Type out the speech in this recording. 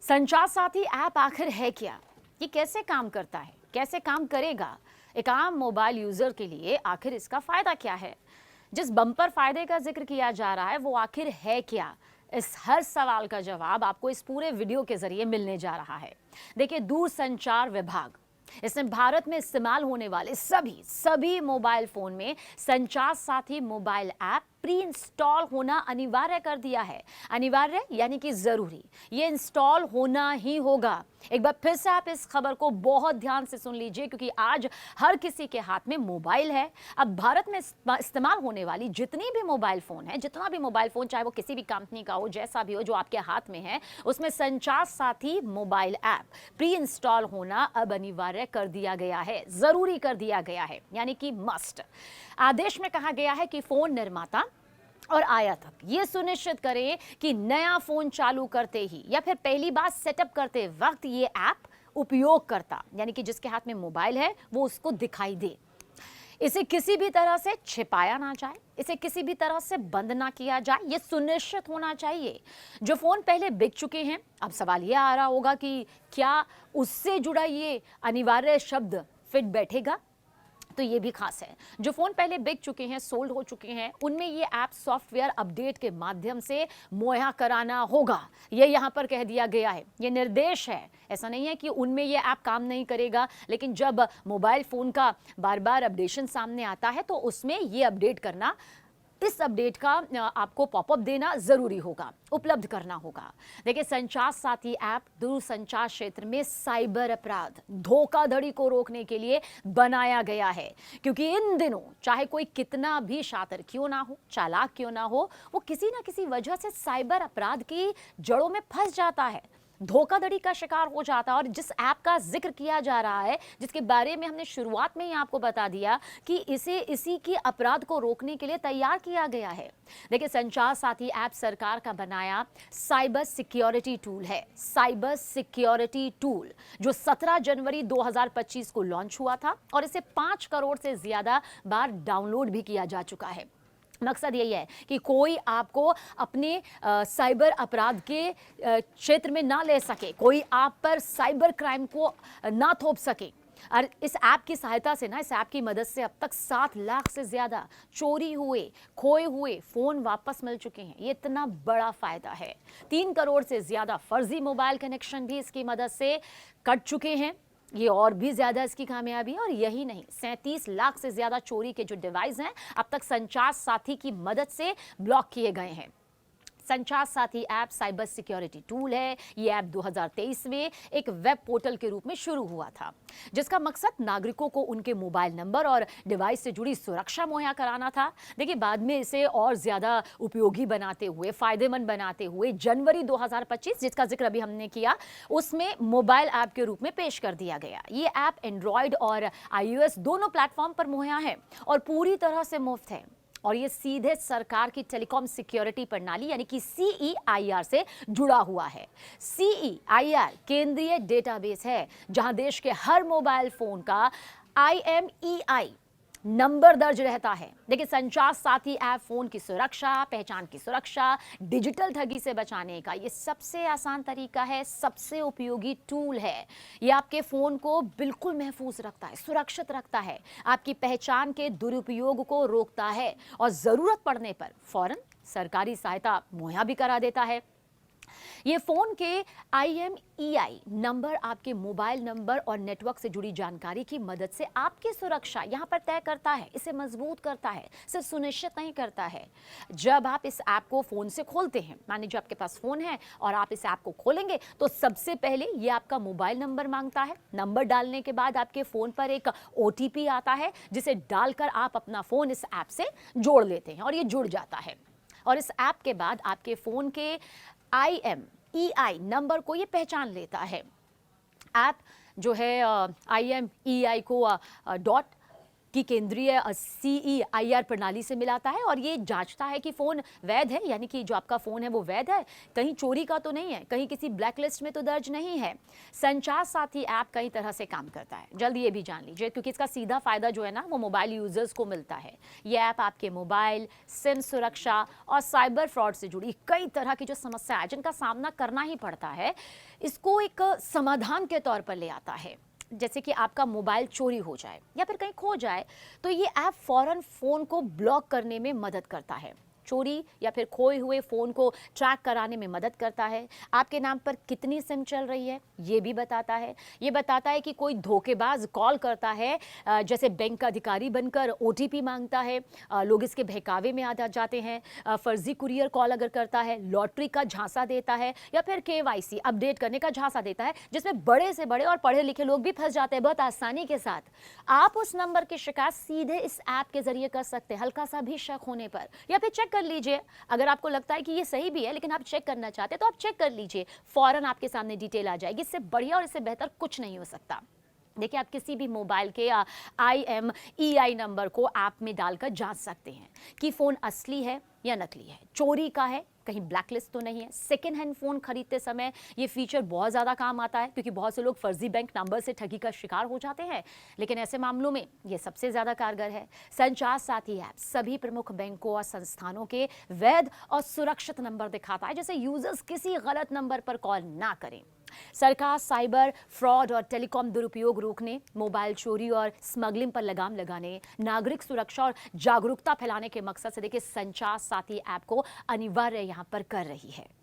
संचार साथी ऐप आखिर है क्या? ये कैसे काम करता है? कैसे काम करेगा? एक आम मोबाइल यूजर के लिए आखिर इसका फायदा क्या है? जिस बम्पर फायदे का जिक्र किया जा रहा है वो आखिर है क्या? इस हर सवाल का जवाब आपको इस पूरे वीडियो के जरिए मिलने जा रहा है। देखिए, दूरसंचार विभाग इसने भारत में इस्तेमाल होने वाले सभी मोबाइल फोन में संचार साथी मोबाइल ऐप प्री इंस्टॉल होना अनिवार्य कर दिया है। अनिवार्य यानी कि जरूरी, ये इंस्टॉल होना ही होगा। एक बार फिर से आप इस खबर को बहुत ध्यान से सुन लीजिए, क्योंकि आज हर किसी के हाथ में मोबाइल है। अब भारत में इस्तेमाल होने वाली जितनी भी मोबाइल फोन है, जितना भी मोबाइल फोन, चाहे वो किसी भी कंपनी का हो, जैसा भी हो, जो आपके हाथ में है, उसमें संचार साथी मोबाइल ऐप प्री इंस्टॉल होना अब अनिवार्य कर दिया गया है, जरूरी कर दिया गया है, यानी कि मस्ट। आदेश में कहा गया है कि फोन निर्माता और आयातक ये सुनिश्चित करें कि नया फोन चालू करते ही या फिर पहली बार सेटअप करते वक्त ये ऐप उपयोगकर्ता यानी कि जिसके हाथ में मोबाइल है वो उसको दिखाई दे। इसे किसी भी तरह से छिपाया ना जाए, इसे किसी भी तरह से बंद ना किया जाए, ये सुनिश्चित होना चाहिए। जो फोन पहले बिक चुके हैं, अब सवाल यह आ रहा होगा कि क्या उससे जुड़ा ये अनिवार्य शब्द फिट बैठेगा? तो ये भी खास है। जो फोन पहले बिक चुके हैं, सोल्ड हो चुके हैं, उनमें ये ऐप सॉफ्टवेयर अपडेट के माध्यम से मुहैया कराना होगा। ये यहाँ पर कह दिया गया है, ये निर्देश है। ऐसा नहीं है कि उनमें ये ऐप काम नहीं करेगा, लेकिन जब मोबाइल फोन का बार बार अपडेशन सामने आता है तो उसमें ये अपडेट करना, इस अपडेट का आपको पॉपअप देना जरूरी होगा, उपलब्ध करना होगा। देखिए, संचार साथी ऐप दूरसंचार क्षेत्र में साइबर अपराध, धोखाधड़ी को रोकने के लिए बनाया गया है, क्योंकि इन दिनों चाहे कोई कितना भी शातिर क्यों ना हो, चालाक क्यों ना हो, वो किसी ना किसी वजह से साइबर अपराध की जड़ों में फंस जाता है, धोखाधड़ी का शिकार हो जाता है। और जिस ऐप का जिक्र किया जा रहा है, जिसके बारे में हमने शुरुआत में ही आपको बता दिया कि इसी की अपराध को रोकने के लिए तैयार किया गया है। देखिए, संचार साथी ऐप सरकार का बनाया साइबर सिक्योरिटी टूल है। साइबर सिक्योरिटी टूल जो 17 जनवरी 2025 को लॉन्च हुआ था और इसे 5 करोड़ से ज्यादा बार डाउनलोड भी किया जा चुका है। मकसद यही है कि कोई आपको अपने साइबर अपराध के क्षेत्र में ना ले सके, कोई आप पर साइबर क्राइम को ना थोप सके। और इस ऐप की सहायता से ना, इस ऐप की मदद से अब तक 7 लाख से ज़्यादा चोरी हुए, खोए हुए फ़ोन वापस मिल चुके हैं। ये इतना बड़ा फ़ायदा है। 3 करोड़ से ज़्यादा फर्जी मोबाइल कनेक्शन भी इसकी मदद से कट चुके हैं। ये और भी ज्यादा इसकी कामयाबी है। और यही नहीं, 37 लाख से ज्यादा चोरी के जो डिवाइस हैं अब तक संचार साथी की मदद से ब्लॉक किए गए हैं। संचार साथी ऐप साइबर सिक्योरिटी टूल है। ये ऐप 2023 में एक वेब पोर्टल के रूप में शुरू हुआ था, जिसका मकसद नागरिकों को उनके मोबाइल नंबर और डिवाइस से जुड़ी सुरक्षा मुहैया कराना था। देखिए, बाद में इसे और ज्यादा उपयोगी बनाते हुए, फायदेमंद बनाते हुए जनवरी 2025, जिसका जिक्र अभी हमने किया, उसमें मोबाइल ऐप के रूप में पेश कर दिया गया। ये ऐप एंड्रॉयड और iOS दोनों प्लेटफॉर्म पर मुहैया है और पूरी तरह से मुफ्त है। और ये सीधे सरकार की टेलीकॉम सिक्योरिटी प्रणाली यानी कि CEIR से जुड़ा हुआ है। CEIR केंद्रीय डेटाबेस है, जहां देश के हर मोबाइल फोन का IMEI नंबर दर्ज रहता है। देखिए, संचार साथी ऐप फोन की सुरक्षा, पहचान की सुरक्षा, डिजिटल ठगी से बचाने का ये सबसे आसान तरीका है, सबसे उपयोगी टूल है। ये आपके फोन को बिल्कुल महफूज रखता है, सुरक्षित रखता है, आपकी पहचान के दुरुपयोग को रोकता है और जरूरत पड़ने पर फौरन सरकारी सहायता मुहैया भी करा देता है। ये फोन के IMEI नंबर आपके मोबाइल नंबर और नेटवर्क से जुड़ी जानकारी की मदद से आपकी सुरक्षा यहां पर तय करता है, इसे मजबूत करता है, सिर्फ सुनिश्चित नहीं करता है। जब आप इस ऐप को फोन से खोलते हैं, मान लीजिए आपके पास फोन है और आप इस ऐप को खोलेंगे, तो सबसे पहले ये आपका मोबाइल नंबर मांगता है। नंबर डालने के बाद आपके फोन पर एक OTP आता है, जिसे डालकर आप अपना फोन इस ऐप से जोड़ लेते हैं और ये जुड़ जाता है। और इस ऐप के बाद आपके फोन के IMEI नंबर को ये पहचान लेता है। ऐप जो है IMEI को की केंद्रीय CEIR प्रणाली से मिलाता है और ये जांचता है कि फ़ोन वैध है, यानी कि जो आपका फ़ोन है वो वैध है, कहीं चोरी का तो नहीं है, कहीं किसी ब्लैकलिस्ट में तो दर्ज नहीं है। संचार साथी ऐप कई तरह से काम करता है, जल्दी ये भी जान लीजिए, क्योंकि इसका सीधा फ़ायदा जो है ना वो मोबाइल यूज़र्स को मिलता है। ये ऐप आपके मोबाइल, सिम सुरक्षा और साइबर फ्रॉड से जुड़ी कई तरह की जो समस्या है जिनका सामना करना ही पड़ता है, इसको एक समाधान के तौर पर ले आता है। जैसे कि आपका मोबाइल चोरी हो जाए या फिर कहीं खो जाए तो ये ऐप फौरन फ़ोन को ब्लॉक करने में मदद करता है। चोरी या फिर खोए हुए फ़ोन को ट्रैक कराने में मदद करता है। आपके नाम पर कितनी सिम चल रही है ये भी बताता है। ये बताता है कि कोई धोखेबाज कॉल करता है, जैसे बैंक का अधिकारी बनकर OTP मांगता है, लोग इसके बहकावे में आ जाते हैं। फर्जी कुरियर कॉल अगर करता है, लॉटरी का झांसा देता है या फिर KYC अपडेट करने का झांसा देता है, जिसमें बड़े से बड़े और पढ़े लिखे लोग भी फंस जाते हैं बहुत आसानी के साथ। आप उस नंबर की शिकायत सीधे इस ऐप के जरिए कर सकते हैं, हल्का सा भी शक होने पर, या फिर चेक कर लीजिए। अगर आपको लगता है कि ये सही भी है लेकिन आप चेक करना चाहते हैं तो आप चेक कर लीजिए, फौरन आपके सामने डिटेल आ जाएगी। इससे बढ़िया और इससे बेहतर कुछ नहीं हो सकता। देखिए, आप किसी भी मोबाइल के IMEI नंबर को ऐप में डालकर जांच सकते हैं कि फ़ोन असली है या नकली है, चोरी का है, कहीं ब्लैकलिस्ट तो नहीं है। सेकेंड हैंड फ़ोन खरीदते समय ये फीचर बहुत ज़्यादा काम आता है, क्योंकि बहुत से लोग फर्जी बैंक नंबर से ठगी का शिकार हो जाते हैं, लेकिन ऐसे मामलों में ये सबसे ज़्यादा कारगर है। संचार साथी ऐप सभी प्रमुख बैंकों और संस्थानों के वैध और सुरक्षित नंबर दिखाता है, जिससे यूजर्स किसी गलत नंबर पर कॉल ना करें। सरकार साइबर फ्रॉड और टेलीकॉम दुरुपयोग रोकने, मोबाइल चोरी और स्मगलिंग पर लगाम लगाने, नागरिक सुरक्षा और जागरूकता फैलाने के मकसद से देखिए संचार साथी ऐप को अनिवार्य यहां पर कर रही है।